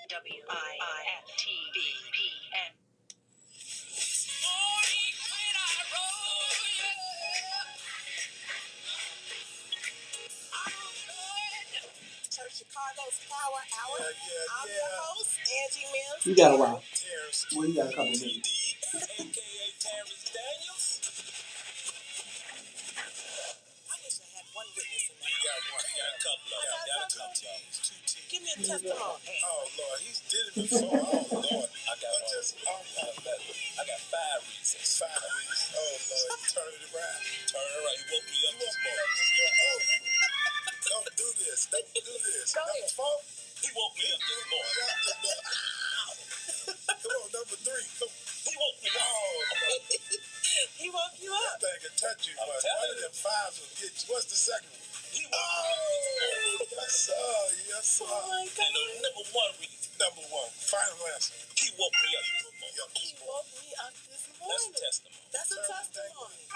WIFTBPN. Chicago's Power Hour. I'm your host, Angie Mills. You got a while. Well, you got a couple minutes. I wish I had one witness in there. You got one. You got a couple of them. You got two teams. Give me a testimony. Oh, Lord. He's did it before. Oh, Lord. I got five reasons. Five reasons. Oh, Lord. Turn it around. Turn it around. He woke me up this morning. Oh, don't do this. Don't do this. Number 4. He woke me up this morning. Come on, number 3. Come. He woke me up. He woke you up. That thing can touch you. One of them 5s will get you. What's the second one? He woke me up. Yes, sir. Yes, sir. Oh, my God. And number 1 reason. Number 1. Final answer. He woke me up this morning. He woke me up this morning. That's a testimony. That's a testimony.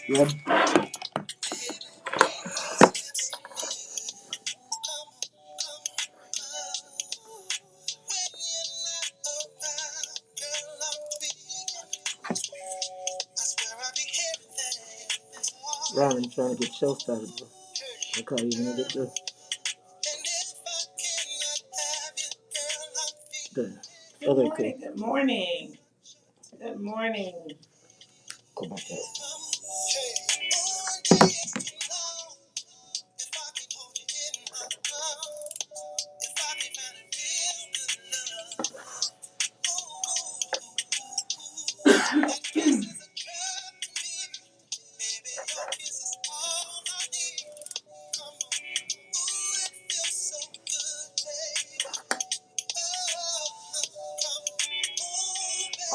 Yep. Robin trying to get the show started, bro. I'll call you when I get through. Good. Okay, cool. Good morning. Good morning. Go back out.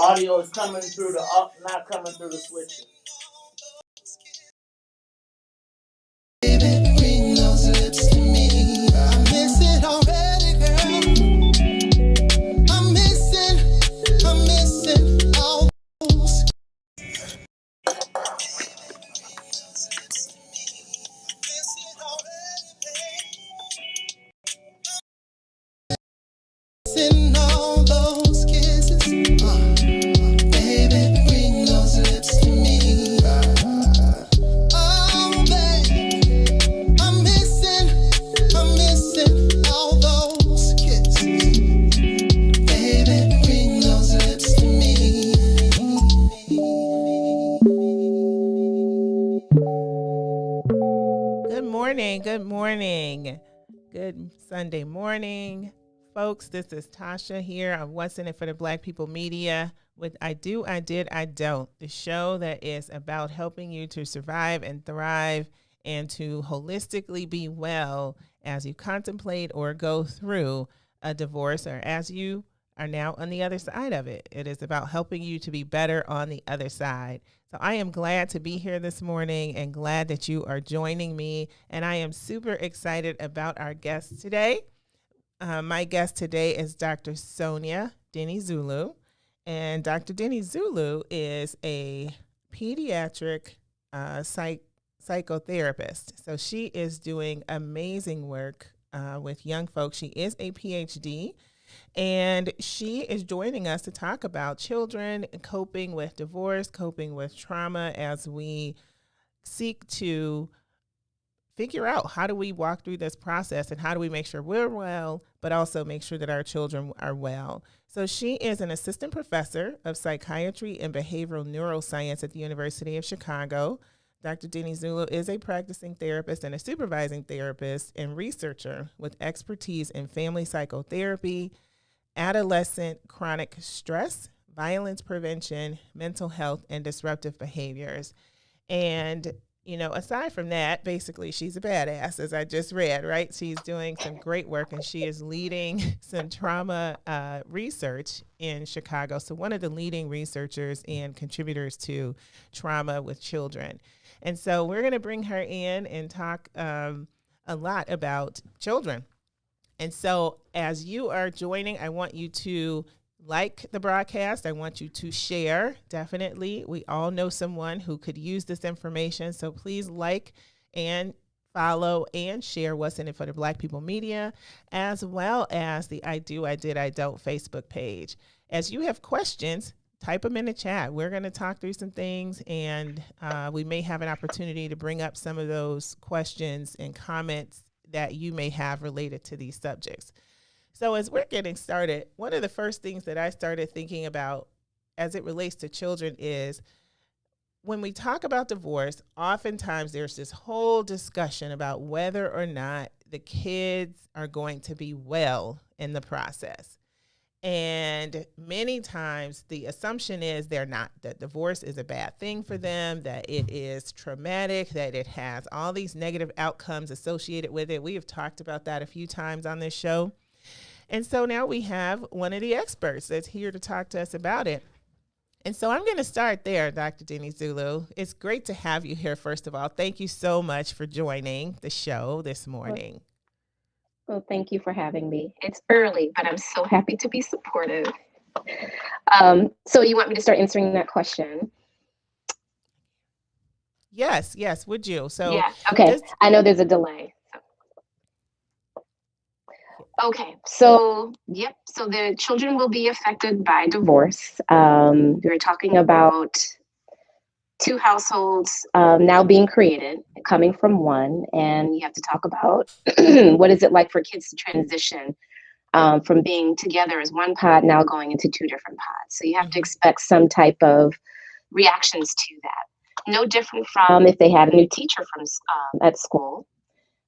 Audio is coming through the up, not coming through the switcher. Bring those lips to me. I miss it already, girl. I'm missing all those. Missing all those kisses. Baby, bring those lips to me. Oh, baby, I'm missing all those kisses. Baby, bring those lips to me. Good morning. Good morning. Good Sunday morning, folks. This is Tasha here on What's in It for the Black People Media with I Do, I Did, I Don't, the show that is about helping you to survive and thrive and to holistically be well as you contemplate or go through a divorce or as you are now on the other side of it. It is about helping you to be better on the other side. So I am glad to be here this morning and glad that you are joining me. And I am super excited about our guest today. My guest today is Dr. Sonia Denny Zulu. And Dr. Denny Zulu is a pediatric psychotherapist. So she is doing amazing work with young folks. She is a PhD, and she is joining us to talk about children coping with divorce, coping with trauma, as we seek to figure out how do we walk through this process and how do we make sure we're well, but also make sure that our children are well. So she is an assistant professor of psychiatry and behavioral neuroscience at the University of Chicago. Dr. Denny Zulu is a practicing therapist and a supervising therapist and researcher with expertise in family psychotherapy, adolescent chronic stress, violence prevention, mental health, and disruptive behaviors. And aside from that, basically, she's a badass, as I just read, right? She's doing some great work, and she is leading some trauma research in Chicago. So one of the leading researchers and contributors to trauma with children. And so we're going to bring her in and talk a lot about children. And so as you are joining, I want you to like the broadcast. I want you to share. Definitely. We all know someone who could use this information. So please like and follow and share What's in It for the Black People Media, as well as the I Do, I Did, I Don't Facebook page. As you have questions, type them in the chat. We're going to talk through some things, and we may have an opportunity to bring up some of those questions and comments that you may have related to these subjects. So as we're getting started, one of the first things that I started thinking about as it relates to children is when we talk about divorce, oftentimes there's this whole discussion about whether or not the kids are going to be well in the process. And many times the assumption is they're not, that divorce is a bad thing for them, that it is traumatic, that it has all these negative outcomes associated with it. We have talked about that a few times on this show. And so now we have one of the experts that's here to talk to us about it. And so I'm going to start there, Dr. Denny Zulu. It's great to have you here, first of all. Thank you so much for joining the show this morning. Well, thank you for having me. It's early, but I'm so happy to be supportive. So you want me to start answering that question? Yes, would you? So yeah, okay. I know there's a delay. Okay, so yep, so the children will be affected by divorce. We're talking about two households now being created, coming from one, and you have to talk about what is it like for kids to transition from being together as one pod now going into two different pods. So you have to expect some type of reactions to that. No different from if they had a new teacher from at school.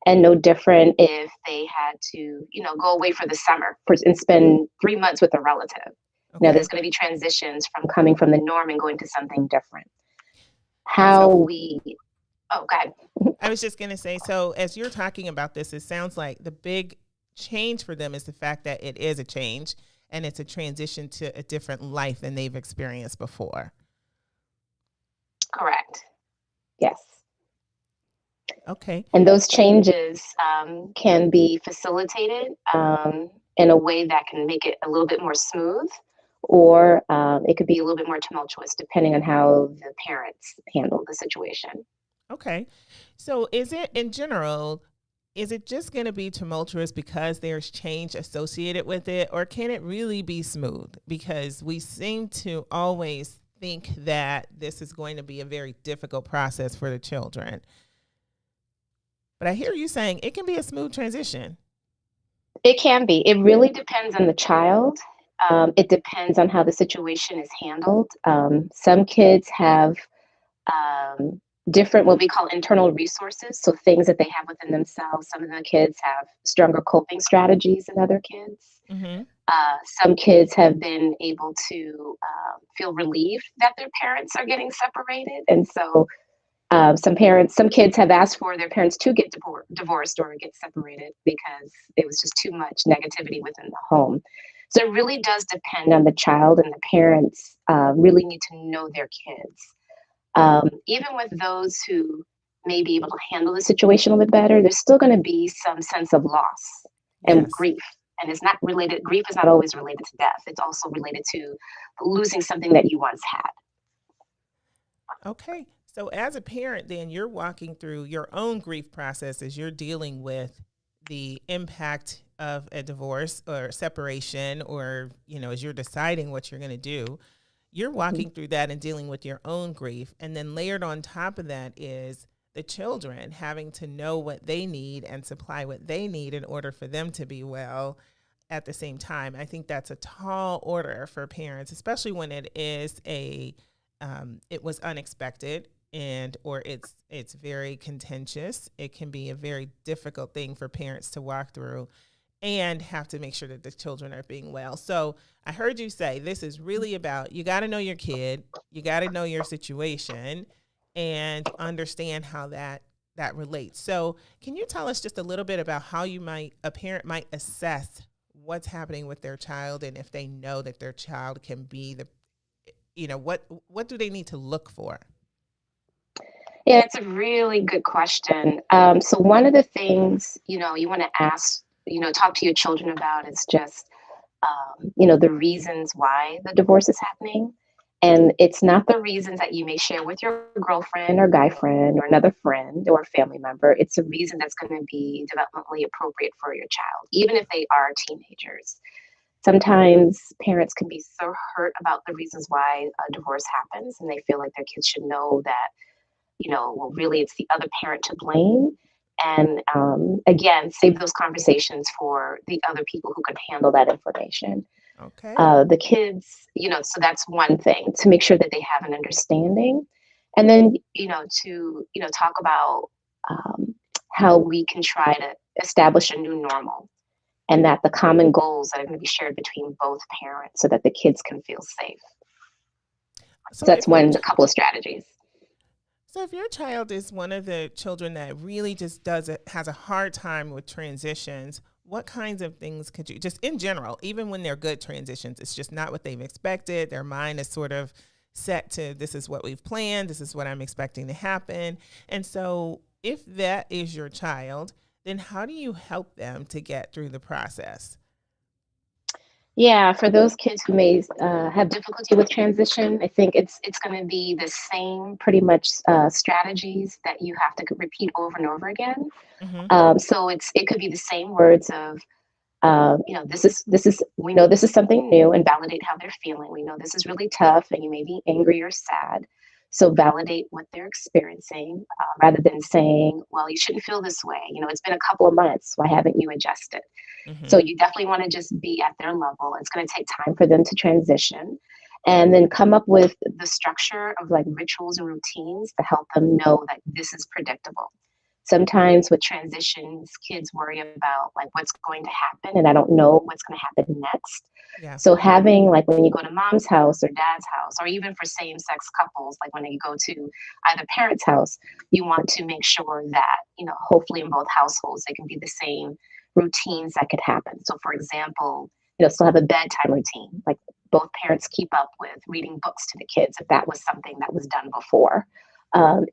And no different if they had to, go away for the summer and spend 3 months with a relative. Okay. Now, there's going to be transitions from coming from the norm and going to something different. Go ahead. I was just going to say, so as you're talking about this, it sounds like the big change for them is the fact that it is a change and it's a transition to a different life than they've experienced before. Correct. Yes. Okay. And those changes can be facilitated in a way that can make it a little bit more smooth, or it could be a little bit more tumultuous depending on how the parents handle the situation. Okay. So is it, in general, is it just going to be tumultuous because there's change associated with it, or can it really be smooth? Because we seem to always think that this is going to be a very difficult process for the children. But I hear you saying it can be a smooth transition. It can be. It really depends on the child. It depends on how the situation is handled. Some kids have different, what we call internal resources. So things that they have within themselves. Some of the kids have stronger coping strategies than other kids. Mm-hmm. Some kids have been able to feel relieved that their parents are getting separated. And so some kids have asked for their parents to get divorced or get separated because it was just too much negativity within the home. So it really does depend on the child, and the parents really need to know their kids. Even with those who may be able to handle the situation a little bit better, there's still going to be some sense of loss and grief And it's not related, grief is not always related to death. It's also related to losing something that you once had. Okay. So as a parent, then you're walking through your own grief process as you're dealing with the impact of a divorce or separation, or, as you're deciding what you're going to do, you're walking through that and dealing with your own grief. And then layered on top of that is the children having to know what they need and supply what they need in order for them to be well at the same time. I think that's a tall order for parents, especially when it is it was unexpected or it's very contentious. It can be a very difficult thing for parents to walk through and have to make sure that the children are being well. So I heard you say this is really about, you got to know your kid, you got to know your situation and understand how that relates. So can you tell us just a little bit about how a parent might assess what's happening with their child, and if they know that their child can be what do they need to look for? Yeah, it's a really good question. So one of the things, you want to ask, talk to your children about is just, the reasons why the divorce is happening. And it's not the reasons that you may share with your girlfriend or guy friend or another friend or family member. It's a reason that's going to be developmentally appropriate for your child, even if they are teenagers. Sometimes parents can be so hurt about the reasons why a divorce happens, and they feel like their kids should know that, well, really it's the other parent to blame. And again, save those conversations for the other people who can handle that information. Okay. The kids, so that's one thing, to make sure that they have an understanding. And then, to, talk about how we can try to establish a new normal, and that the common goals are going to be shared between both parents so that the kids can feel safe. So that's a couple of strategies. So if your child is one of the children that really just has a hard time with transitions, what kinds of things could you, just in general, even when they're good transitions, it's just not what they've expected. Their mind is sort of set to, this is what we've planned, this is what I'm expecting to happen. And so if that is your child, then how do you help them to get through the process? Yeah, for those kids who may have difficulty with transition, I think it's going to be the same pretty much strategies that you have to repeat over and over again. Mm-hmm. So it could be the same words of, we know this is something new, and validate how they're feeling. We know this is really tough, and you may be angry or sad. So validate what they're experiencing, rather than saying, well, you shouldn't feel this way. It's been a couple of months. Why haven't you adjusted? Mm-hmm. So you definitely want to just be at their level. It's going to take time for them to transition, and then come up with the structure of like rituals and routines to help them know that this is predictable. Sometimes with transitions, kids worry about like what's going to happen, and I don't know what's going to happen next. Yeah. So having, like, when you go to mom's house or dad's house, or even for same-sex couples, like when you go to either parent's house, you want to make sure that, hopefully in both households, they can be the same routines that could happen. So for example, still have a bedtime routine, like both parents keep up with reading books to the kids if that was something that was done before.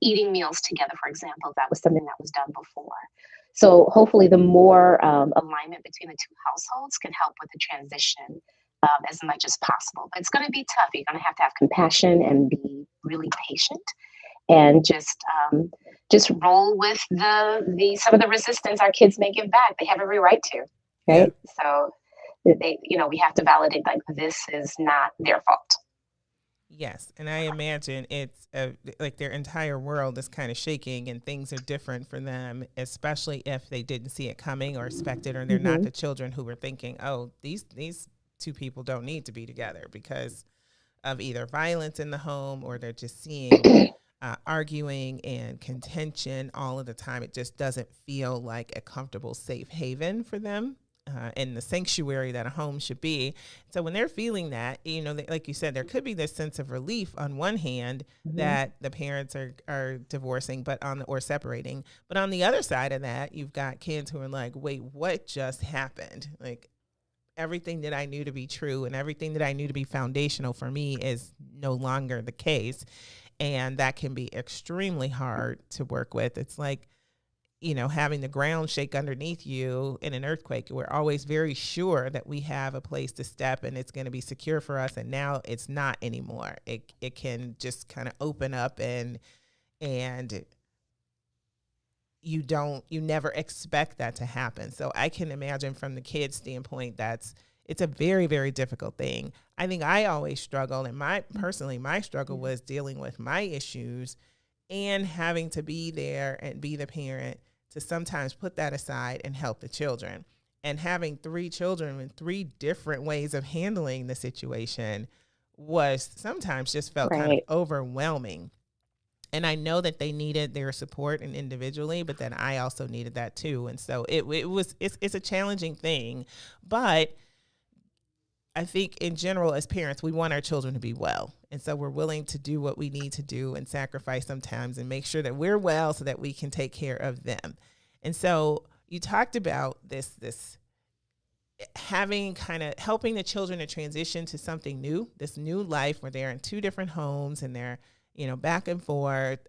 Eating meals together, for example, if that was something that was done before. So hopefully the more alignment between the two households can help with the transition as much as possible. But it's going to be tough. You're going to have compassion and be really patient, and just roll with some of the resistance our kids may give back. They have every right to, right? Yeah. So we have to validate, like, this is not their fault. Yes, and I imagine it's like their entire world is kind of shaking, and things are different for them, especially if they didn't see it coming or expect it, or they're not the children who were thinking, oh, these two people don't need to be together because of either violence in the home, or they're just seeing arguing and contention all of the time. It just doesn't feel like a comfortable, safe haven for them. And the sanctuary that a home should be. So when they're feeling that, like you said, there could be this sense of relief on one hand that the parents are divorcing, or separating. But on the other side of that, you've got kids who are like, wait, what just happened? Like, everything that I knew to be true and everything that I knew to be foundational for me is no longer the case. And that can be extremely hard to work with. It's like, having the ground shake underneath you in an earthquake. We're always very sure that we have a place to step and it's going to be secure for us. And now it's not anymore. It can just kind of open up and you never expect that to happen. So I can imagine from the kid's standpoint, it's a very, very difficult thing. I think I always struggle, and my struggle was dealing with my issues and having to be there and be the parent to sometimes put that aside and help the children. And having 3 children in 3 different ways of handling the situation was sometimes just felt kind of overwhelming. And I know that they needed their support and individually, but then I also needed that too. And so it's a challenging thing, but I think in general, as parents, we want our children to be well. And so we're willing to do what we need to do and sacrifice sometimes and make sure that we're well so that we can take care of them. And so you talked about this having kind of helping the children to transition to something new, this new life where they're in 2 different homes and they're, back and forth,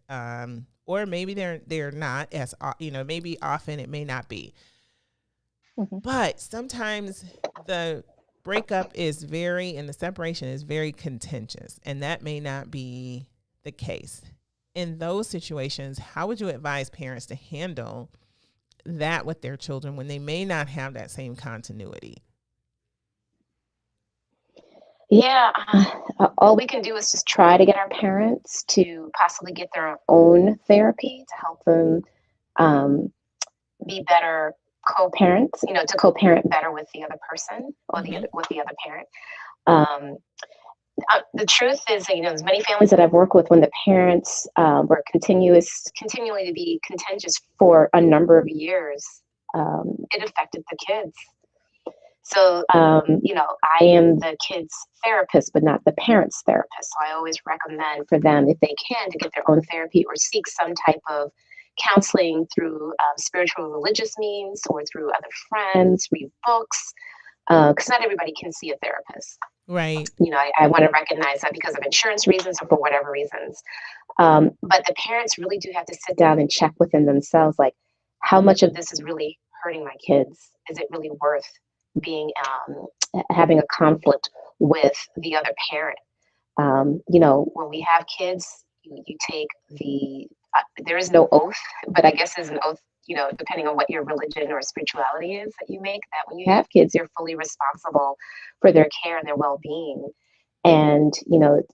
or maybe they're not as, maybe often it may not be. Mm-hmm. But sometimes the breakup and the separation is very contentious, and that may not be the case. In those situations, how would you advise parents to handle that with their children when they may not have that same continuity? Yeah, all we can do is just try to get our parents to possibly get their own therapy to help them be better co-parents, to co-parent better with the other person or with the other parent. The truth is that, there's many families that I've worked with when the parents were continually to be contentious for a number of years, it affected the kids. So, I am the kids' therapist, but not the parents' therapist. So I always recommend for them, if they can, to get their own therapy or seek some type of counseling through spiritual or religious means or through other friends, read books, because not everybody can see a therapist. Right. I want to recognize that because of insurance reasons or for whatever reasons. But the parents really do have to sit down and check within themselves, like, how much of this is really hurting my kids? Is it really worth having a conflict with the other parent? When we have kids, you take there is no oath, but I guess there's an oath, depending on what your religion or spirituality is that you make, that when you have kids, you're fully responsible for their care and their well-being. And,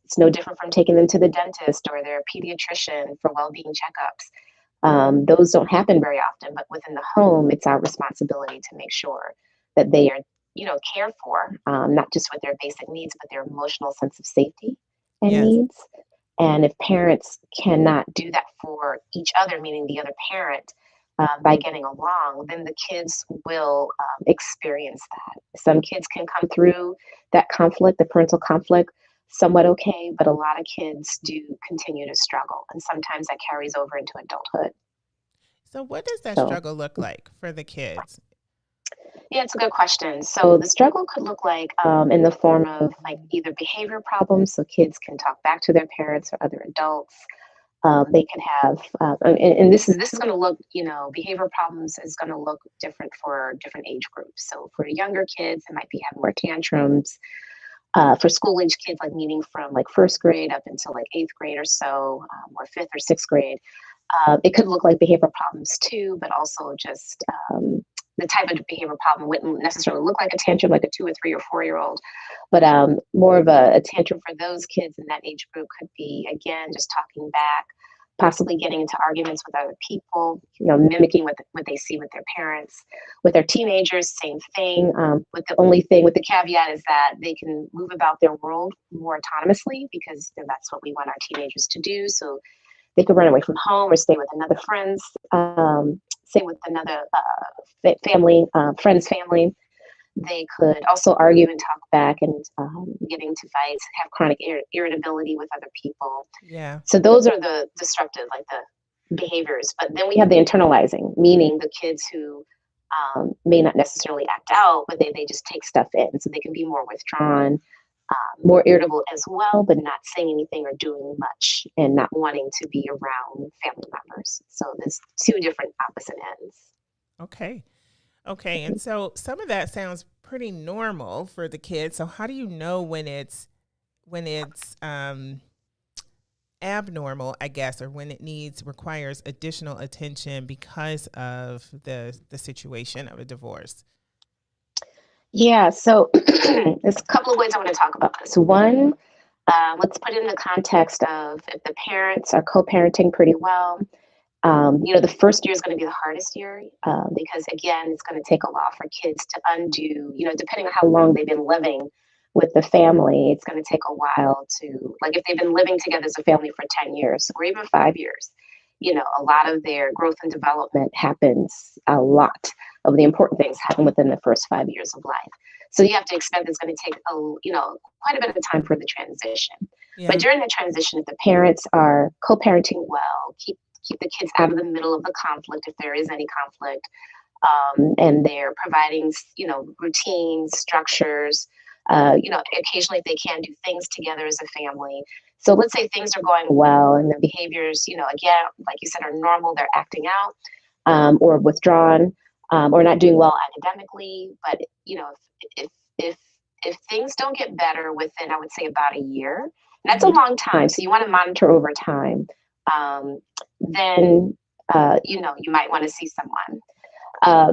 it's no different from taking them to the dentist or their pediatrician for well-being checkups. Those don't happen very often, but within the home, it's our responsibility to make sure that they are, cared for, not just with their basic needs, but their emotional sense of safety and needs. And if parents cannot do that for each other, meaning the other parent, by getting along, then the kids will experience that. Some kids can come through that conflict, the parental conflict, somewhat okay, but a lot of kids do continue to struggle. And sometimes that carries over into adulthood. So what does that struggle look like for the kids? Yeah, it's a good question. So the struggle could look like in the form of like either behavior problems, so kids can talk back to their parents or other adults. They can have, and this is going to look, behavior problems is going to look different for different age groups. So for younger kids, it might be having more tantrums. For school age kids, like meaning from like 1st grade up until like 8th grade or so, or 5th or 6th grade, it could look like behavior problems too, but also just the type of behavior problem wouldn't necessarily look like a tantrum like a 2 or 3 or 4-year-old, but more of a tantrum for those kids in that age group could be, again, just talking back, possibly getting into arguments with other people, mimicking what they see with their parents. With their teenagers, same thing. With the caveat is that they can move about their world more autonomously because that's what we want our teenagers to do. So they could run away from home or stay with another friend's, stay with another friend's family. They could also argue and talk back and get into fights, have chronic irritability with other people. Yeah. So those are the destructive, like the behaviors. But then we have the internalizing, meaning the kids who may not necessarily act out, but they just take stuff in. So they can be more withdrawn. more irritable as well, but not saying anything or doing much and not wanting to be around family members. So there's two different opposite ends. Okay. Okay. And so some of that sounds pretty normal for the kids. So how do you know when it's abnormal, I guess, or when it requires additional attention because of the situation of a divorce? Yeah, so there's a couple of ways I want to talk about this. One, let's put it in the context of if the parents are co-parenting pretty well. The first year is going to be the hardest year because, again, it's going to take a while for kids to undo, depending on how long they've been living with the family, it's going to take a while to, like if they've been living together as a family for 10 years or even 5 years, a lot of their growth and development happens, a lot of the important things happen within the first 5 years of life. So you have to expect it's going to take, quite a bit of time for the transition. Yeah. But during the transition, if the parents are co-parenting well, keep the kids out of the middle of the conflict if there is any conflict, and they're providing, routines, structures, occasionally they can do things together as a family. So let's say things are going well and the behaviors, again, like you said, are normal, they're acting out, or withdrawn, or not doing well academically. But, if things don't get better within, I would say about a year, and that's a long time. So you want to monitor over time. Then, you might want to see someone.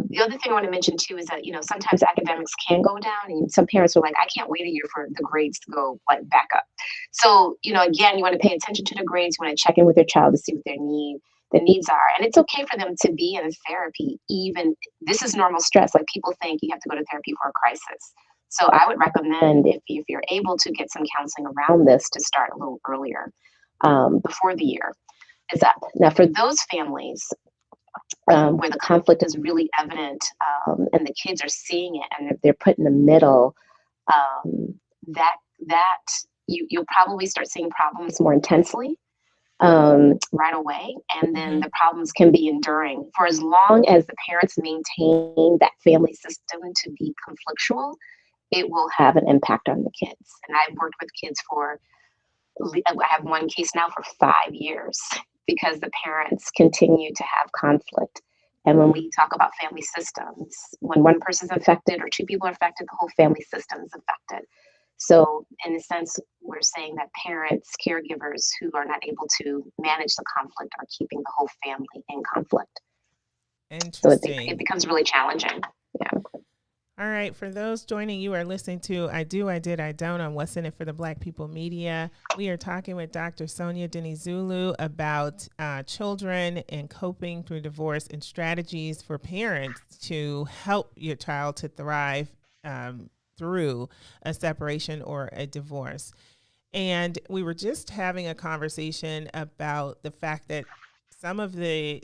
The other thing I want to mention too is that, sometimes academics can go down and some parents are like, I can't wait a year for the grades to go back up. So, again, you want to pay attention to the grades. You want to check in with your child to see what their needs are. And it's okay for them to be in therapy. Even this is normal stress. Like people think you have to go to therapy for a crisis. So I would recommend if you're able to get some counseling around this to start a little earlier, before the year is up. Now, for those families where the conflict is really evident, and the kids are seeing it and they're put in the middle, that you'll probably start seeing problems more intensely right away. And then the problems can be enduring for as long as the parents maintain that family system to be conflictual. It will have an impact on the kids. And I've worked with kids I have one case now for 5 years because the parents continue to have conflict. And when we talk about family systems, when one person's affected or two people are affected, the whole family system is affected. So in a sense, we're saying that parents, caregivers who are not able to manage the conflict are keeping the whole family in conflict. Interesting. So it becomes really challenging. Yeah. All right. For those joining, you are listening to I Do, I Did, I Don't on What's in It for the Black People Media. We are talking with Dr. Sonia Dinizulu about children and coping through divorce and strategies for parents to help your child to thrive through a separation or a divorce. And we were just having a conversation about the fact that some of the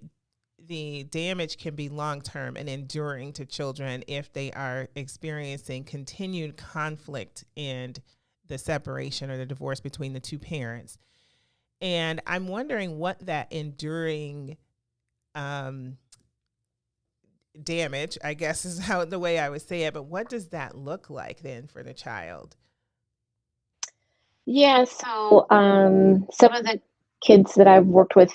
damage can be long-term and enduring to children if they are experiencing continued conflict in the separation or the divorce between the two parents. And I'm wondering what that enduring damage, I guess is the way I would say it, but what does that look like then for the child? Yeah, so some of the kids that I've worked with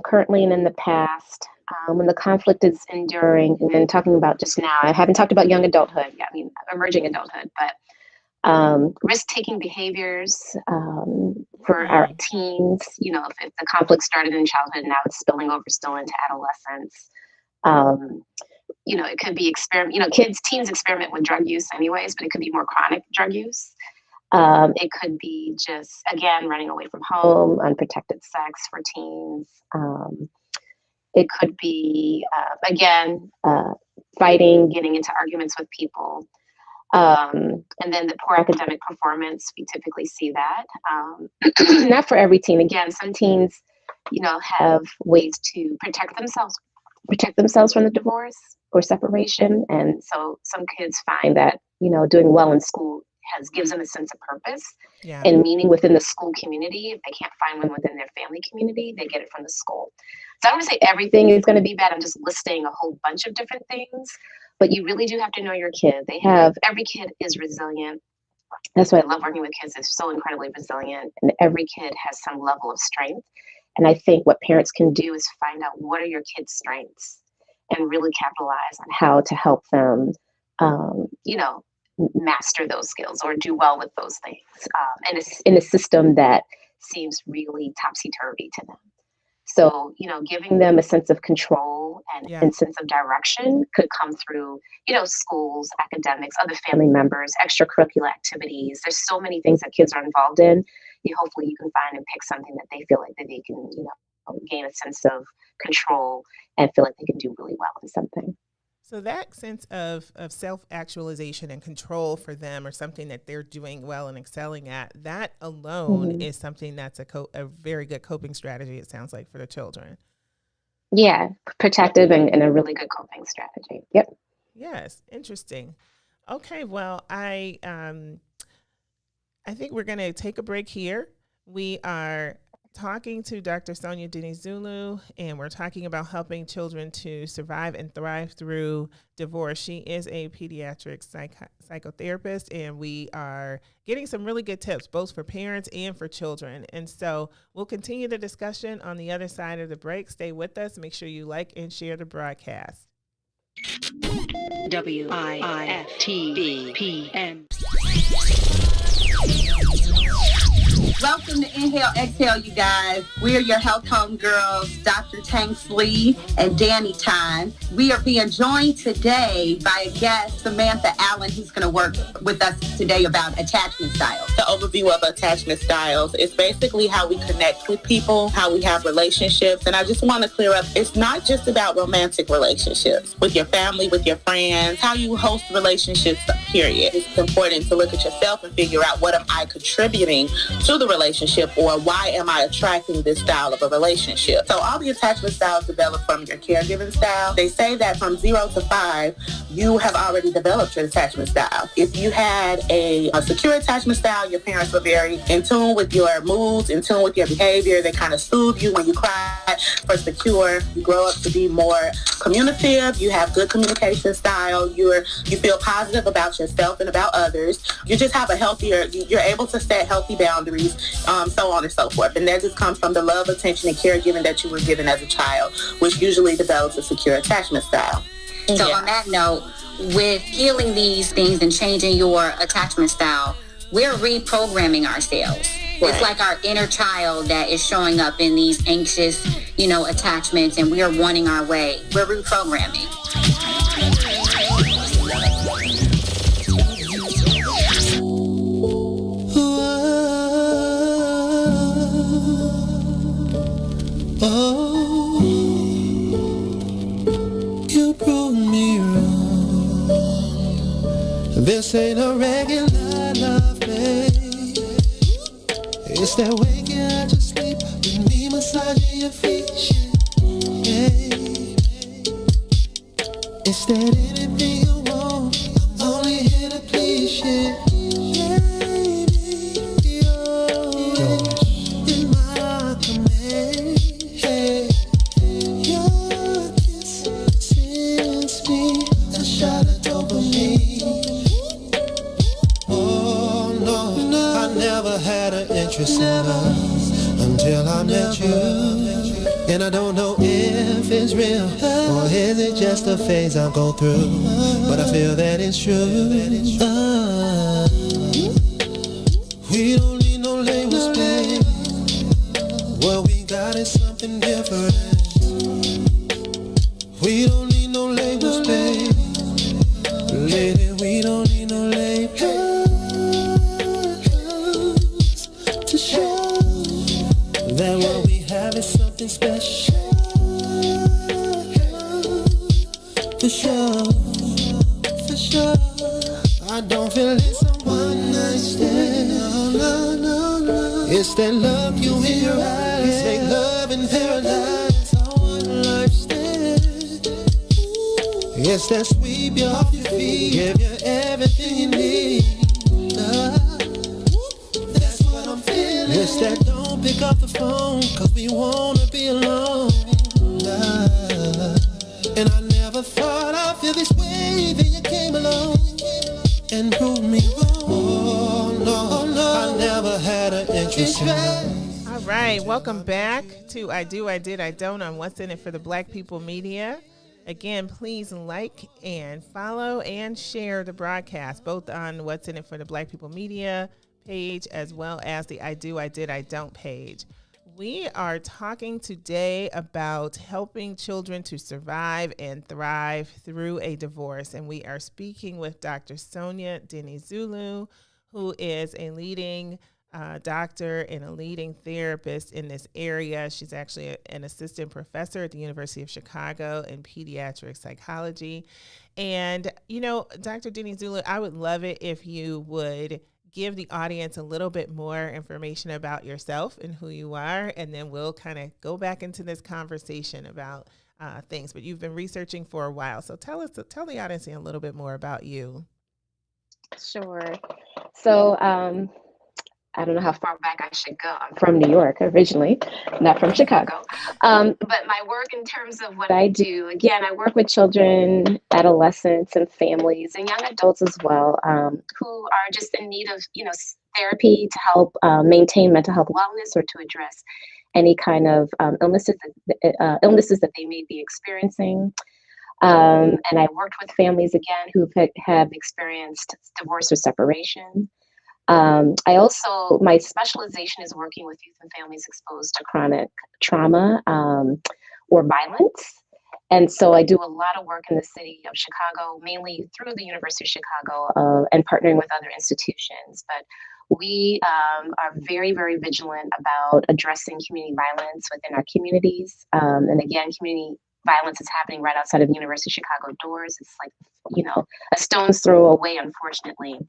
currently and in the past, when the conflict is enduring, and then talking about just now, I haven't talked about young adulthood, emerging adulthood, but risk-taking behaviors for our teens, if the conflict started in childhood, now it's spilling over still into adolescence. It could be teens experiment with drug use anyways, but it could be more chronic drug use. It could be just, again, running away from home, unprotected sex for teens. It could be, fighting, getting into arguments with people. And then the poor academic performance, we typically see that. Not for every teen. Again, some teens, have ways to protect themselves from the divorce or separation. And so some kids find that, doing well in school gives them a sense of purpose and meaning within the school community. If they can't find one within their family community, they get it from the school. So I don't want to say everything is going to be bad. I'm just listing a whole bunch of different things, but you really do have to know your kid. Every kid is resilient. That's why I love working with kids. They're so incredibly resilient, and every kid has some level of strength. And I think what parents can do is find out what are your kids' strengths and really capitalize on how to help them, master those skills or do well with those things and in a system that seems really topsy-turvy to them. So, giving them a sense of control and sense of direction could come through, schools, academics, other family members, extracurricular activities. There's so many things that kids are involved in. Hopefully you can find and pick something that they feel like that they can, gain a sense of control and feel like they can do really well in something. So that sense of self-actualization and control for them, or something that they're doing well and excelling at, that alone is something that's a very good coping strategy, it sounds like, for the children. Yeah, protective and a really good coping strategy. Yep. Yes, interesting. Okay, well, I think we're going to take a break here. We are talking to Dr. Sonia Dinizulu, and we're talking about helping children to survive and thrive through divorce. She is a pediatric psychotherapist, and we are getting some really good tips, both for parents and for children. And so we'll continue the discussion on the other side of the break. Stay with us. Make sure you like and share the broadcast. WIFTVPN. Welcome to Inhale, Exhale, you guys. We are your health homegirls, Dr. Tanksley and Danny Time. We are being joined today by a guest, Samantha Allen, who's going to work with us today about attachment styles. The overview of attachment styles is basically how we connect with people, how we have relationships. And I just want to clear up, it's not just about romantic relationships with your family, with your friends, how you host relationships, period. It's important to look at yourself and figure out, what am I contributing to the relationship, or why am I attracting this style of a relationship? So all the attachment styles develop from your caregiving style. They say that from 0 to 5, you have already developed your attachment style. If you had a secure attachment style, your parents were very in tune with your moods, in tune with your behavior. They kind of soothe you when you cry. For secure, you grow up to be more communicative. You have good communication style. You feel positive about yourself and about others. You just have a healthier, you're able to set healthy boundaries, so on and so forth. And that just comes from the love, attention, and caregiving that you were given as a child, which usually develops a secure attachment style. So on that note, with healing these things and changing your attachment style, we're reprogramming ourselves. Right. It's like our inner child that is showing up in these anxious, attachments, and we are wanting our way. We're reprogramming. Oh, you proved me wrong. This ain't a regular love, babe. It's that waking out your sleep with me massaging your feet, yeah. It's that anything you want, I'm only here to please you. Interest in love until I met you, and I don't know if it's real or is it just a phase I'll go through, but I feel that it's true. We don't need no labels, babe. What we got is something different. We don't need no labels, babe. Lady, we don't need no labels. That what we have is something special. For sure, for sure. I don't feel it's a one night stand. No. It's that look you in your eyes, make love in paradise. A one life stand. It's that sweep you off your feet, give you everything you need. That's what I'm feeling. It's that don't pick up the phone, cause we wanna be alone. And I never thought I'd feel this way, then you came along and proved me wrong. All right, welcome back to I Do, I Did, I Don't on What's in It for the Black People Media. Again, please like and follow and share the broadcast, both on What's in It for the Black People Media page as well as the I Do, I Did, I Don't page. We are talking today about helping children to survive and thrive through a divorce. And we are speaking with Dr. Sonia Dinizulu, who is a leading doctor and a leading therapist in this area. She's actually an assistant professor at the University of Chicago in pediatric psychology. And, you know, Dr. Dinizulu, I would love it if you would give the audience a little bit more information about yourself and who you are, and then we'll kind of go back into this conversation about things. But you've been researching for a while, so tell the audience a little bit more about you. Sure. So, I don't know how far back I should go. I'm from New York originally, not from Chicago. But my work in terms of what I do, again, I work with children, adolescents, and families, and young adults as well, who are just in need of, therapy to help maintain mental health wellness or to address any kind of illnesses that they may be experiencing. And I worked with families, again, who have experienced divorce or separation. My specialization is working with youth and families exposed to chronic trauma or violence. And so I do a lot of work in the city of Chicago, mainly through the University of Chicago and partnering with other institutions. But we are very, very vigilant about addressing community violence within our communities. And again, community violence is happening right outside of the University of Chicago doors. It's like, a stone's throw away, unfortunately.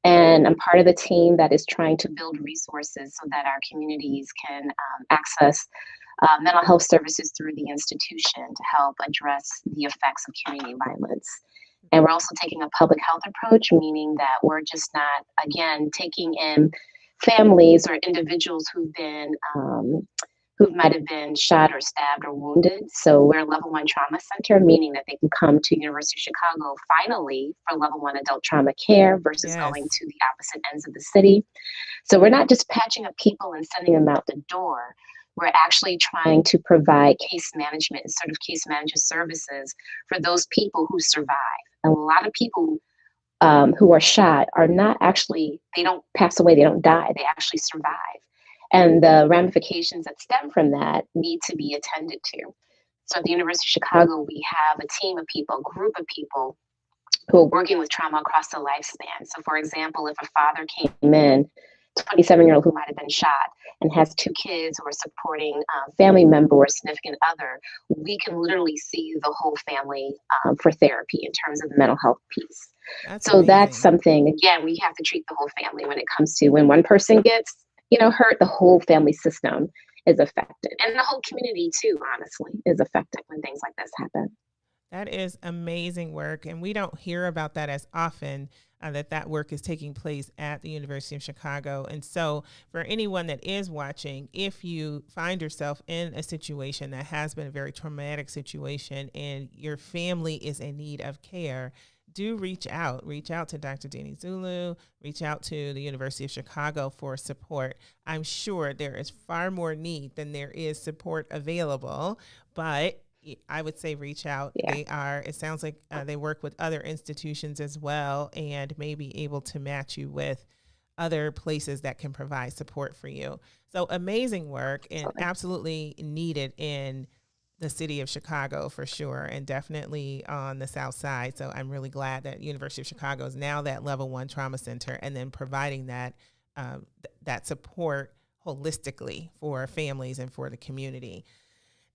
And I'm part of the team that is trying to build resources so that our communities can access mental health services through the institution to help address the effects of community violence. And we're also taking a public health approach, meaning that we're just not, again, taking in families or individuals who might have been shot or stabbed or wounded. So we're a level 1 trauma center, meaning that they can come to University of Chicago finally for level 1 adult trauma care versus going to the opposite ends of the city. So we're not just patching up people and sending them out the door. We're actually trying to provide case management, sort of case manager services for those people who survive. And a lot of people who are shot are not actually, they don't pass away, they don't die, they actually survive. And the ramifications that stem from that need to be attended to. So at the University of Chicago, we have a team of people, a group of people who are working with trauma across the lifespan. So for example, if a father came in, 27-year-old who might have been shot and has 2 kids or supporting family member or significant other, we can literally see the whole family for therapy in terms of the mental health piece. That's something, again, we have to treat the whole family when it comes to when one person gets hurt, the whole family system is affected. And the whole community too, honestly, is affected when things like this happen. That is amazing work. And we don't hear about that as often, that work is taking place at the University of Chicago. And so for anyone that is watching, if you find yourself in a situation that has been a very traumatic situation and your family is in need of care, do reach out to Dr. Dinizulu, reach out to the University of Chicago for support. I'm sure there is far more need than there is support available, but I would say reach out. Yeah. It sounds like they work with other institutions as well and may be able to match you with other places that can provide support for you. So amazing work and absolutely needed in the city of Chicago for sure, and definitely on the South Side. So I'm really glad that University of Chicago is now that level 1 trauma center and then providing that that support holistically for families and for the community.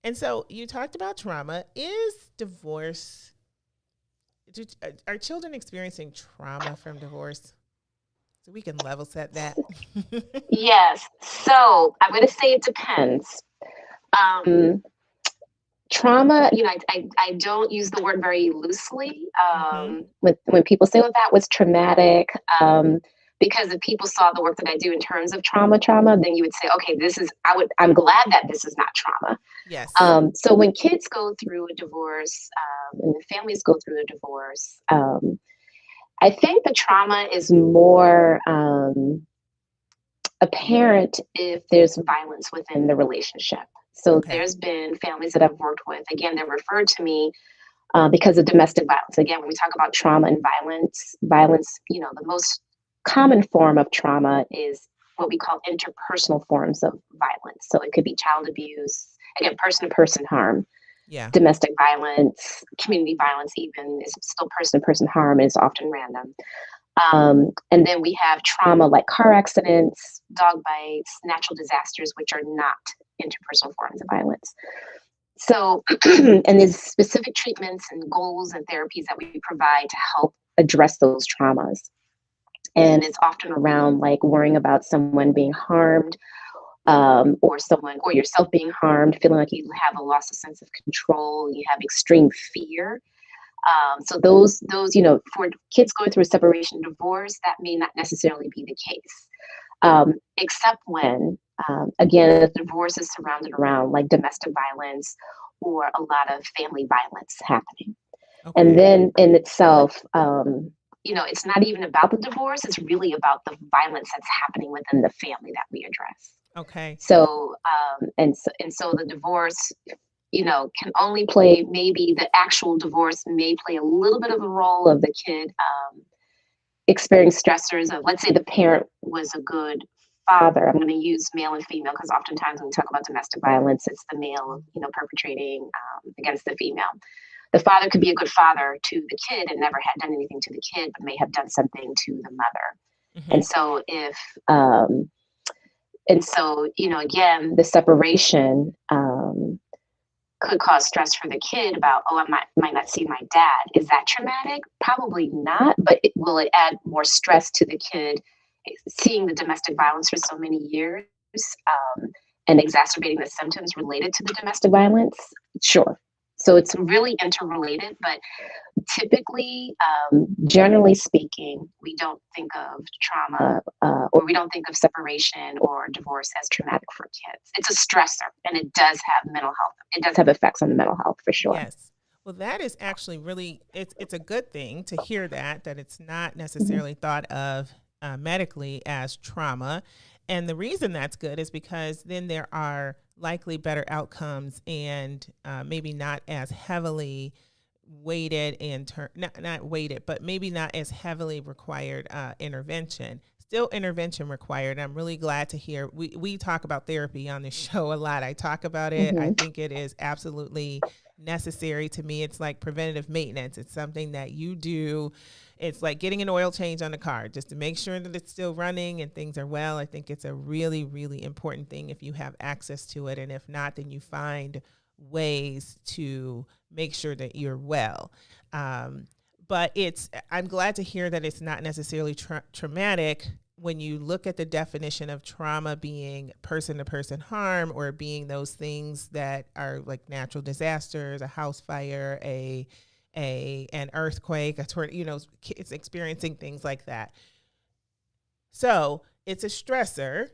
And so you talked about trauma. Is divorce, are children experiencing trauma from divorce? So we can level set that. Yes. So I'm going to say it depends. Trauma, I don't use the word very loosely. When people say, well, that was traumatic, because if people saw the work that I do in terms of trauma, then you would say, okay, I'm glad that this is not trauma. Yes. So when kids go through a divorce, and the families go through a divorce, I think the trauma is more a parent if there's violence within the relationship. So Okay. there's been families that I've worked with, again, they're referred to me because of domestic violence. Again, when we talk about trauma and violence, the most common form of trauma is what we call interpersonal forms of violence. So it could be child abuse, again, person-to-person harm, Yeah. domestic violence, community violence even is still person-to-person harm and is often random. And then we have trauma like car accidents, dog bites, natural disasters, which are not interpersonal forms of violence. So, and there's specific treatments and goals and therapies that we provide to help address those traumas. And it's often around like worrying about someone being harmed, or yourself being harmed, feeling like you have a loss of sense of control, you have extreme fear. So those, for kids going through a separation and divorce, that may not necessarily be the case. Except when, again, the divorce is surrounded around like domestic violence or a lot of family violence happening. Okay. And then in itself, it's not even about the divorce. It's really about the violence that's happening within the family that we address. Okay. So, so the divorce, can only play, maybe the actual divorce may play a little bit of a role of the kid experiencing stressors of, let's say the parent was a good father. I'm going to use male and female because oftentimes when we talk about domestic violence, it's the male, perpetrating against the female. The father could be a good father to the kid and never had done anything to the kid, but may have done something to the mother. Mm-hmm. And so again, the separation could cause stress for the kid about, I might not see my dad. Is that traumatic? Probably not, but will it add more stress to the kid seeing the domestic violence for so many years and exacerbating the symptoms related to the domestic violence? Sure. So it's really interrelated, but typically, generally speaking, we don't think of trauma or we don't think of separation or divorce as traumatic for kids. It's a stressor, and it does have mental health. It does have effects on the mental health for sure. Yes. Well, that is actually really, it's a good thing to hear that it's not necessarily thought of medically as trauma. And the reason that's good is because then there are likely better outcomes and maybe not as heavily weighted not weighted, but maybe not as heavily required intervention. Still intervention required. I'm really glad to hear we talk about therapy on this show a lot. I talk about it. Mm-hmm. I think it is absolutely necessary. To me, it's like preventative maintenance. It's something that you do. It's like getting an oil change on the car just to make sure that it's still running and things are well. I think it's a really, really important thing if you have access to it. And if not, then you find ways to make sure that you're well. But I'm glad to hear that it's not necessarily traumatic when you look at the definition of trauma being person-to-person harm or being those things that are like natural disasters, a house fire, an earthquake, a tornado, kids experiencing things like that. So it's a stressor,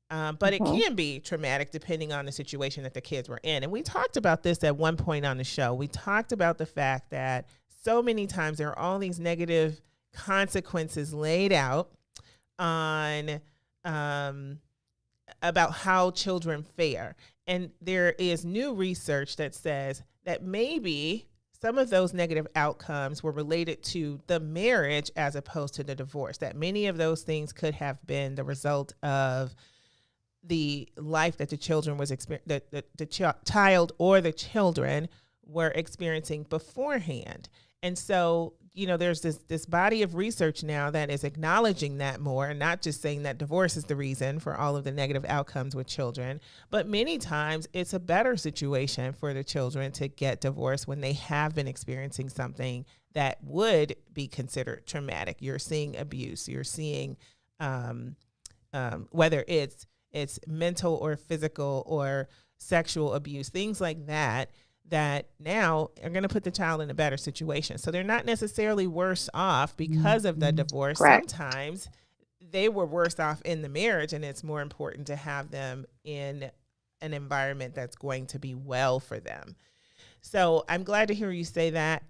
but it can be traumatic depending on the situation that the kids were in. And we talked about this at one point on the show. We talked about the fact that so many times there are all these negative consequences laid out on about how children fare. And there is new research that says that maybe some of those negative outcomes were related to the marriage as opposed to the divorce, that many of those things could have been the result of the life that the children was the child or the children were experiencing beforehand. And so, there's this body of research now that is acknowledging that more, and not just saying that divorce is the reason for all of the negative outcomes with children, but many times it's a better situation for the children to get divorced when they have been experiencing something that would be considered traumatic. You're seeing abuse, you're seeing whether it's mental or physical or sexual abuse, things like that now are going to put the child in a better situation. So they're not necessarily worse off because of the divorce. Correct. Sometimes they were worse off in the marriage, and it's more important to have them in an environment that's going to be well for them. So I'm glad to hear you say that.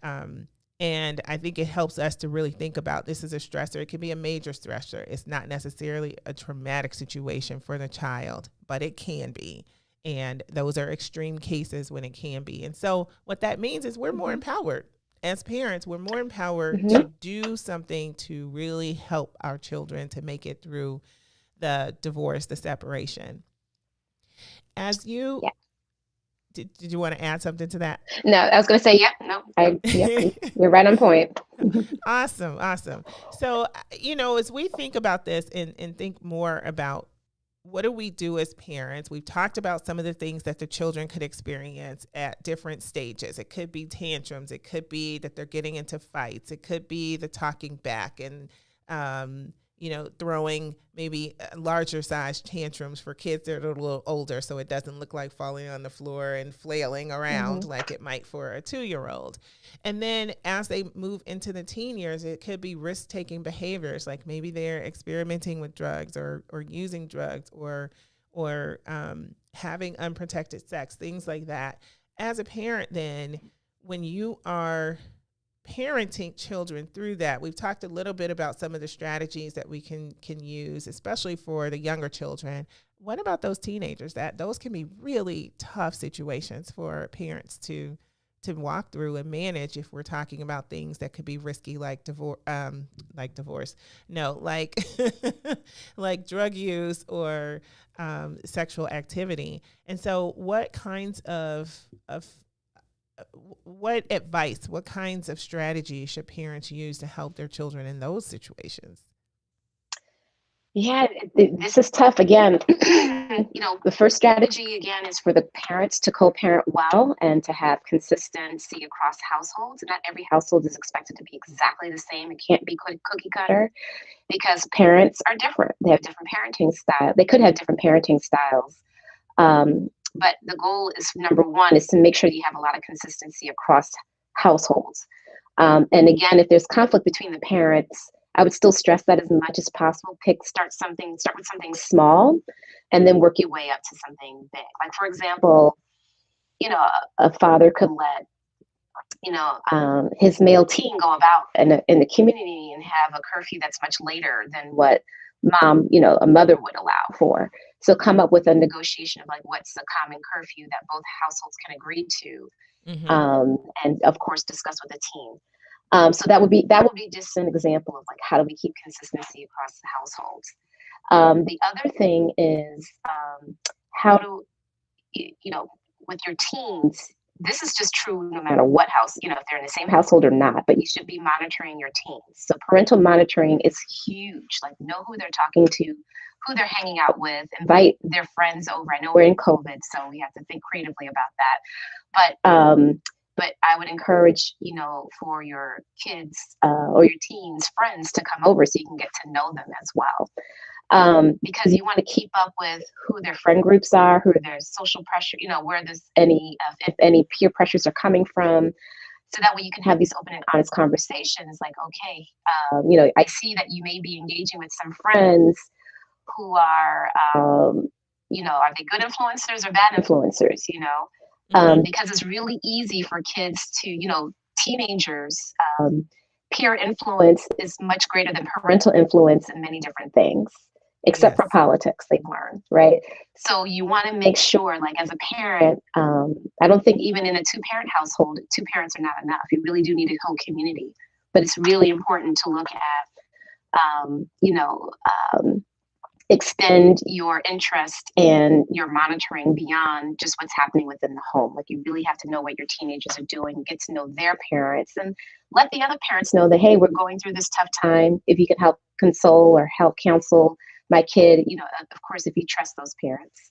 And I think it helps us to really think about this is a stressor. It can be a major stressor. It's not necessarily a traumatic situation for the child, but it can be. And those are extreme cases when it can be. And so what that means is we're more empowered. As parents, we're more empowered to do something to really help our children to make it through the divorce, the separation. As you... Yeah. Did you want to add something to that? No, I was going to say, you're right on point. Awesome. So, as we think about this and think more about what do we do as parents, we've talked about some of the things that the children could experience at different stages. It could be tantrums. It could be that they're getting into fights. It could be the talking back and, throwing maybe larger size tantrums for kids that are a little older, so it doesn't look like falling on the floor and flailing around like it might for a 2-year-old. And then as they move into the teen years, it could be risk-taking behaviors, like maybe they're experimenting with drugs or using drugs or having unprotected sex, things like that. As a parent, then, when you are parenting children through that, we've talked a little bit about some of the strategies that we can use, especially for the younger children. What about those teenagers? Those can be really tough situations for parents to walk through and manage if we're talking about things that could be risky, like like drug use or sexual activity. And so what kinds what advice, what kinds of strategies should parents use to help their children in those situations? Yeah, this is tough. Again, the first strategy, again, is for the parents to co-parent well and to have consistency across households. Not every household is expected to be exactly the same. It can't be cookie cutter because parents are different. They have different parenting styles. They could have different parenting styles. But the goal is, number one, is to make sure that you have a lot of consistency across households. And again, if there's conflict between the parents, I would still stress that as much as possible. Start with something small and then work your way up to something big. Like, for example, a father could let, his male teen go about in the community and have a curfew that's much later than what a mother would allow for. So come up with a negotiation of like, what's the common curfew that both households can agree to, and of course discuss with the teen. So that would be just an example of like, how do we keep consistency across the households? The other thing is how to, with your teens. This is just true no matter what house, if they're in the same household or not, but you should be monitoring your teens. So parental monitoring is huge. Like, know who they're talking to, who they're hanging out with, invite their friends over. I know we're in COVID, so we have to think creatively about that. But I would encourage, for your kids or your teens' friends to come over so you can get to know them as well. Because you want to keep up with who their friend groups are, who their social pressure, where there's if any peer pressures are coming from. So that way you can have these open and honest conversations like, okay, I see that you may be engaging with some friends who are, are they good influencers or bad influencers, because it's really easy for kids to, teenagers, peer influence is much greater than parental influence in many different things, except for politics, they've learned, right? So you want to make sure, like, as a parent, I don't think even in a 2-parent household, 2 parents are not enough. You really do need a whole community. But it's really important to look at, extend your interest and your monitoring beyond just what's happening within the home. Like, you really have to know what your teenagers are doing, get to know their parents, and let the other parents know that, hey, we're going through this tough time. If you can help console or help counsel my kid, of course, if you trust those parents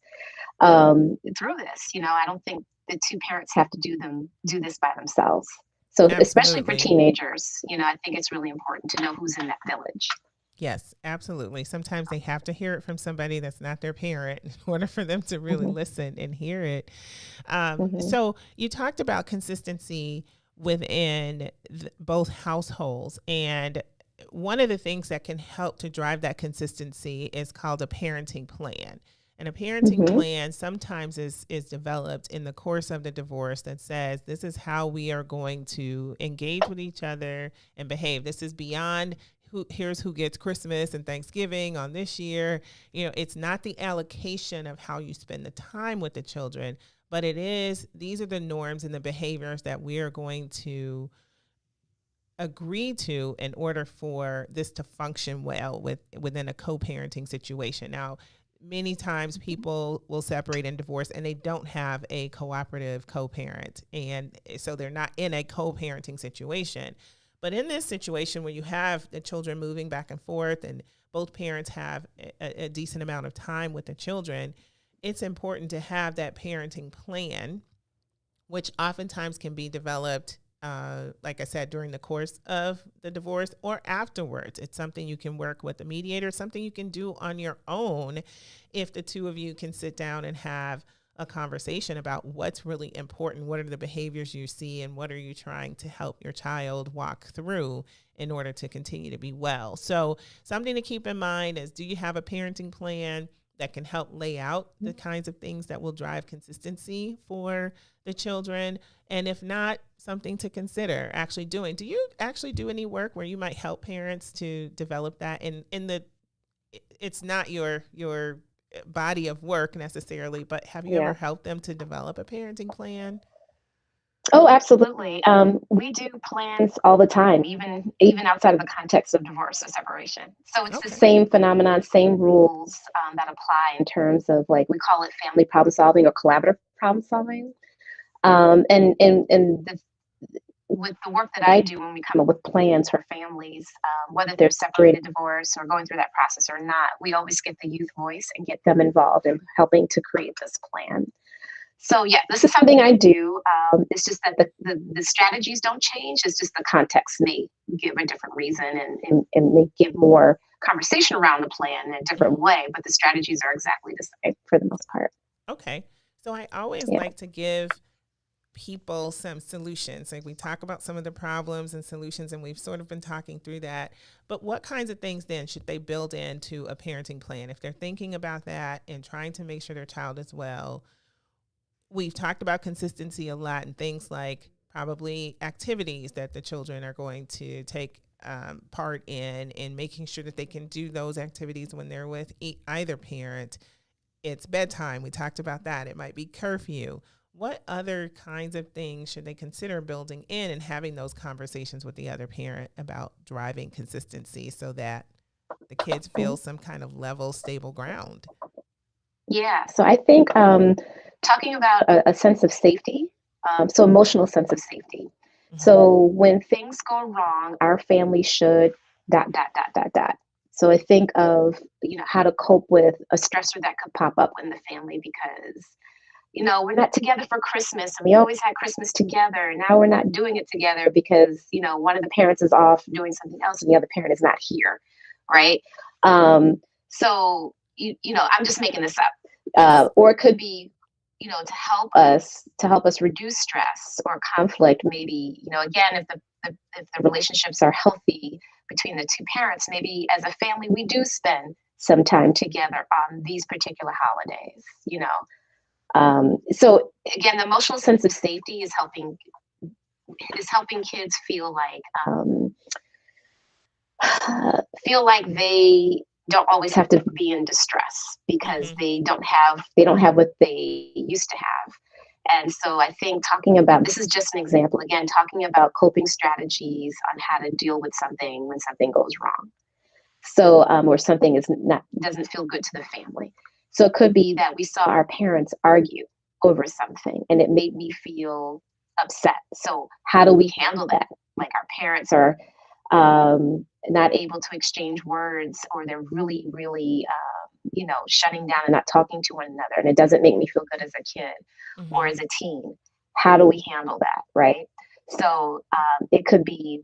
through this, I don't think the 2 parents have to do this by themselves. So Absolutely. Especially for teenagers, I think it's really important to know who's in that village. Yes, absolutely. Sometimes they have to hear it from somebody that's not their parent in order for them to really listen and hear it. So you talked about consistency within both households, and one of the things that can help to drive that consistency is called a parenting plan. And a parenting Mm-hmm. plan sometimes is developed in the course of the divorce that says this is how we are going to engage with each other and behave. This is beyond here's who gets Christmas and Thanksgiving on this year. You know, it's not the allocation of how you spend the time with the children, but it is, these are the norms and the behaviors that we are going to agree to in order for this to function well within a co-parenting situation. Now, many times people will separate and divorce and they don't have a cooperative co-parent, and so they're not in a co-parenting situation. But in this situation where you have the children moving back and forth and both parents have a decent amount of time with the children, it's important to have that parenting plan, which oftentimes can be developed, like I said, during the course of the divorce or afterwards. It's something you can work with a mediator, something you can do on your own if the two of you can sit down and have a conversation about what's really important, what are the behaviors you see, and what are you trying to help your child walk through in order to continue to be well. So something to keep in mind is, do you have a parenting plan that can help lay out the kinds of things that will drive consistency for the children? And if not, something to consider actually doing. Do you actually do any work where you might help parents to develop that in the, it's not your body of work necessarily, but have you ever helped them to develop a parenting plan? Oh, absolutely. We do plans all the time, even outside of the context of divorce or separation. So it's the Okay. same phenomenon, same rules that apply in terms of, like, we call it family problem solving or collaborative problem solving. With the work that I do, when we come up with plans for families, whether they're separated, divorced, or going through that process or not, we always get the youth voice and get them involved in helping to create this plan. So yeah, this is something I do. It's just that the strategies don't change. It's just the context may give a different reason and may give more conversation around the plan in a different way, but the strategies are exactly the same for the most part. Okay. So I always Yeah. like to give people some solutions. Like, we talk about some of the problems and solutions, and we've sort of been talking through that. But what kinds of things then should they build into a parenting plan if they're thinking about that and trying to make sure their child is well? We've talked about consistency a lot, and things like probably activities that the children are going to take part in making sure that they can do those activities when they're with either parent. It's bedtime. We talked about that. It might be curfew. What other kinds of things should they consider building in and having those conversations with the other parent about driving consistency so that the kids feel some kind of level, stable ground? Yeah. So I think talking about a sense of safety, so emotional sense of safety. Mm-hmm. So when things go wrong, our family should ... So I think of, how to cope with a stressor that could pop up in the family because, we're not together for Christmas and we always had Christmas together. And now we're not doing it together because, one of the parents is off doing something else and the other parent is not here. Right. So, I'm just making this up. Or it could be, to help us reduce stress or conflict. Maybe, again, if the relationships are healthy between the two parents, maybe as a family, we do spend some time together on these particular holidays, So again, the emotional sense of safety is helping kids feel like they don't always have to be in distress because they don't have what they used to have. And so I think talking about, this is just an example, again, talking about coping strategies on how to deal with something when something goes wrong. So, or something doesn't feel good to the family. So it could be that we saw our parents argue over something and it made me feel upset. So how do we handle that? Like, our parents are not able to exchange words, or they're really, really, shutting down and not talking to one another. And it doesn't make me feel good as a kid or as a teen. How do we handle that? Right. So it could be,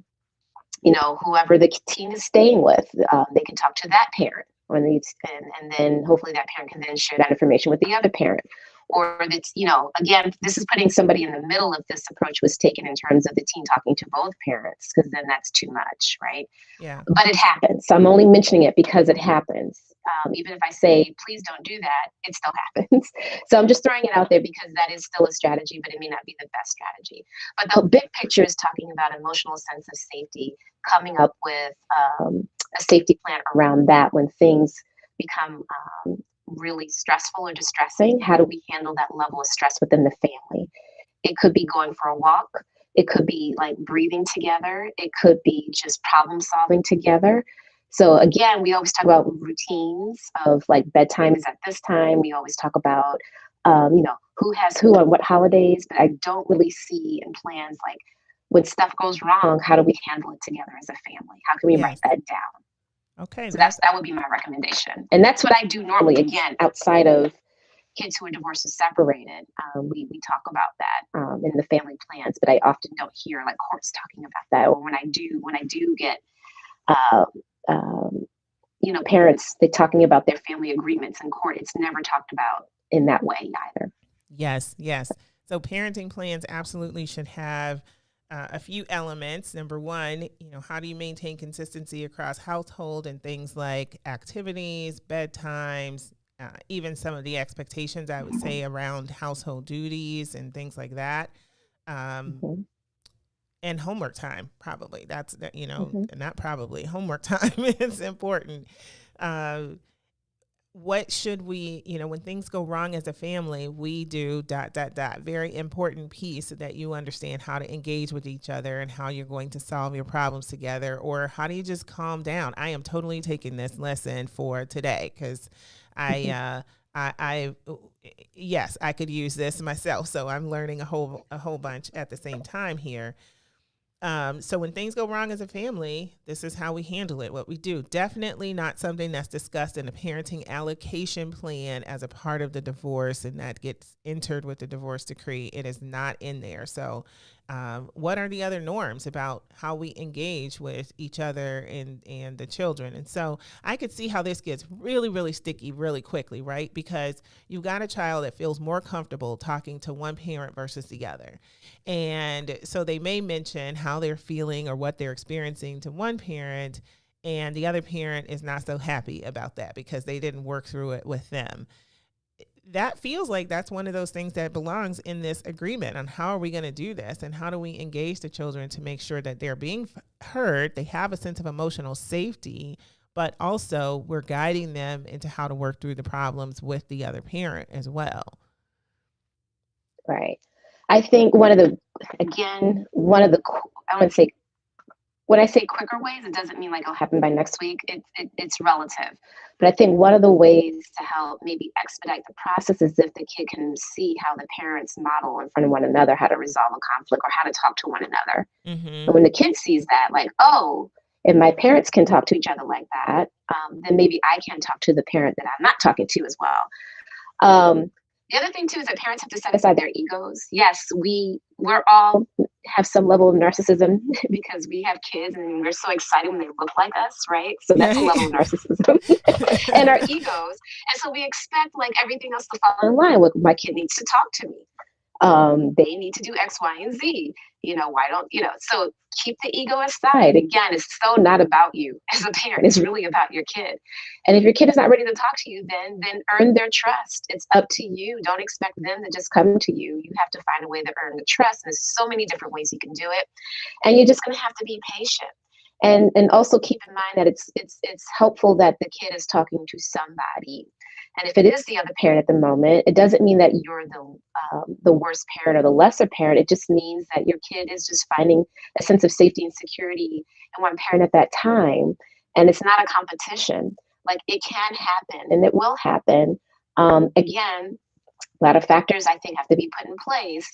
whoever the teen is staying with, they can talk to that parent and then hopefully that parent can then share that information with the other parent. or that's, again, this is putting somebody in the middle if this approach was taken in terms of the teen talking to both parents, because then that's too much, right? Yeah. But it happens. So I'm only mentioning it because it happens. Even if I say, please don't do that, it still happens. So I'm just throwing it out there because that is still a strategy, but it may not be the best strategy. But the big picture is talking about emotional sense of safety, coming up with a safety plan around that when things become really stressful or distressing. How do we handle that level of stress within the family? It could be going for a walk. It could be like breathing together. It could be just problem solving together. So again, we always talk about routines of like bedtime is at this time. We always talk about, who has who on what holidays, but I don't really see in plans like when stuff goes wrong, how do we handle it together as a family? How can we write that down? Okay. So that would be my recommendation. And that's what I do normally, again, outside of kids who are divorced or separated. We talk about that in the family plans, but I often don't hear like courts talking about that. Or when I do get, parents, they're talking about their family agreements in court. It's never talked about in that way either. Yes. So parenting plans absolutely should have a few elements. Number one, how do you maintain consistency across household and things like activities, bedtimes, even some of the expectations, I would say, around household duties and things like that. And homework time, probably. That's, not probably. Homework time is important. What should we, when things go wrong as a family, we do ... Very important piece that you understand how to engage with each other and how you're going to solve your problems together, or how do you just calm down? I am totally taking this lesson for today because yes, I could use this myself. So I'm learning a whole bunch at the same time here. So when things go wrong as a family, this is how we handle it, what we do. Definitely not something that's discussed in a parenting allocation plan as a part of the divorce and that gets entered with the divorce decree. It is not in there. So what are the other norms about how we engage with each other and the children? And so I could see how this gets really, really sticky really quickly, right? Because you've got a child that feels more comfortable talking to one parent versus the other. And so they may mention how they're feeling or what they're experiencing to one parent, and the other parent is not so happy about that because they didn't work through it with them. That feels like that's one of those things that belongs in this agreement on how are we going to do this and how do we engage the children to make sure that they're being heard, they have a sense of emotional safety, but also we're guiding them into how to work through the problems with the other parent as well. Right. I think one of the, I would say, when I say quicker ways, it doesn't mean like it'll happen by next week. It's relative. But I think one of the ways to help maybe expedite the process is if the kid can see how the parents model in front of one another how to resolve a conflict or how to talk to one another. Mm-hmm. And when the kid sees that, like, oh, if my parents can talk to each other like that, then maybe I can talk to the parent that I'm not talking to as well. The other thing, too, is that parents have to set aside their egos. Yes, we're all have some level of narcissism because we have kids and we're so excited when they look like us, right? So that's a level of narcissism and our egos. And so we expect like everything else to fall in line. Look, my kid needs to talk to me. They need to do X, Y, and Z. Why don't, so keep the ego aside. Again, it's so not about you as a parent. It's really about your kid. And if your kid is not ready to talk to you, then earn their trust. It's up to you. Don't expect them to just come to you. You have to find a way to earn the trust. There's so many different ways you can do it. And you're just going to have to be patient. And also keep in mind that it's helpful that the kid is talking to somebody. And if it is the other parent at the moment, it doesn't mean that you're the worst parent or the lesser parent. It just means that your kid is just finding a sense of safety and security in one parent at that time. And it's not a competition. Like it can happen and it will happen. Again, a lot of factors I think have to be put in place.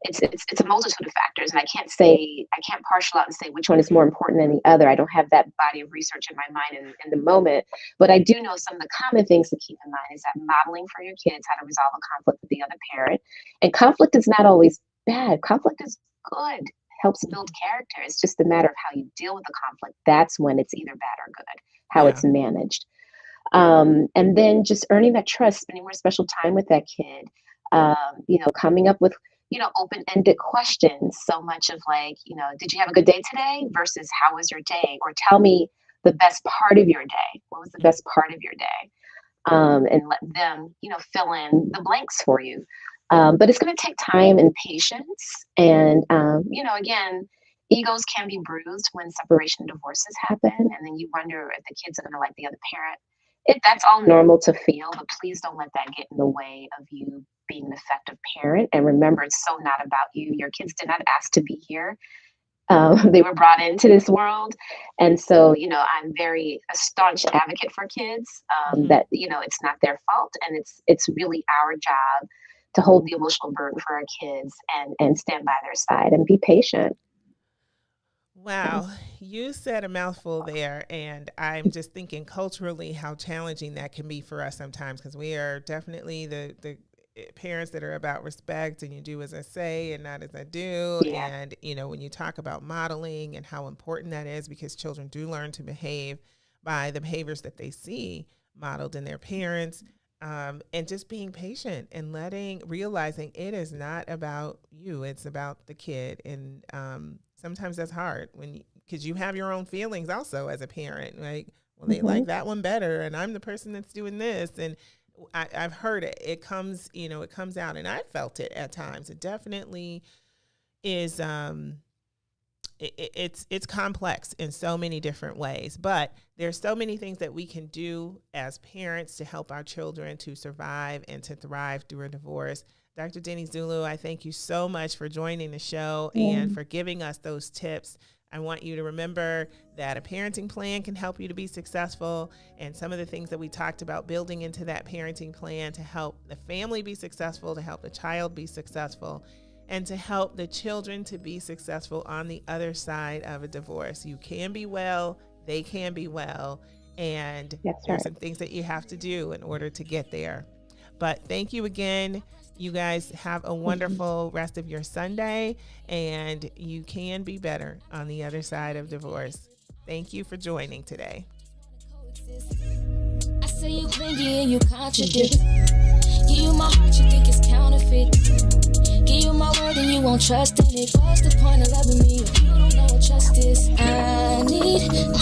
It's a multitude of factors, and I can't partial out and say which one is more important than the other. I don't have that body of research in my mind in the moment, but I do know some of the common things to keep in mind is that modeling for your kids how to resolve a conflict with the other parent. And conflict is not always bad. Conflict is good. It helps build character. It's just a matter of how you deal with the conflict. That's when it's either bad or good, how it's managed. And then just earning that trust, spending more special time with that kid, coming up with, open-ended questions. So much of like, did you have a good day today versus how was your day? Or tell me the best part of your day. What was the best part of your day? And let them, fill in the blanks for you. But it's going to take time and patience. And, again, egos can be bruised when separation and divorces happen. And then you wonder if the kids are going to like the other parent. That's all normal to feel, but please don't let that get in the way of you being an effective parent. And remember, it's so not about you. Your kids did not ask to be here. They were brought into this world. And so, I'm a staunch advocate for kids, that, it's not their fault. And it's really our job to hold the emotional burden for our kids and stand by their side and be patient. Wow, you said a mouthful there, and I'm just thinking culturally how challenging that can be for us sometimes, because we are definitely the parents that are about respect, and you do as I say and not as I do. Yeah. And, when you talk about modeling and how important that is, because children do learn to behave by the behaviors that they see modeled in their parents, and just being patient and realizing it is not about you, it's about the kid. And, sometimes that's hard because you have your own feelings also as a parent, like, well, they like that one better, and I'm the person that's doing this. And I've heard it. It comes out, and I felt it at times. It definitely is. It's complex in so many different ways, but there's so many things that we can do as parents to help our children to survive and to thrive through a divorce. Dr. Denny Zulu, I thank you so much for joining the show and for giving us those tips. I want you to remember that a parenting plan can help you to be successful, and some of the things that we talked about building into that parenting plan to help the family be successful, to help the child be successful, and to help the children to be successful on the other side of a divorce. You can be well, they can be well, and there's some things that you have to do in order to get there. But thank you again. You guys have a wonderful rest of your Sunday, and you can be better on the other side of divorce. Thank you for joining today. I say you clingy and you contradict. Give you my heart, you think it's counterfeit. Give you my word and you won't trust in it. What's the point of loving me if you don't know what trust is? I need the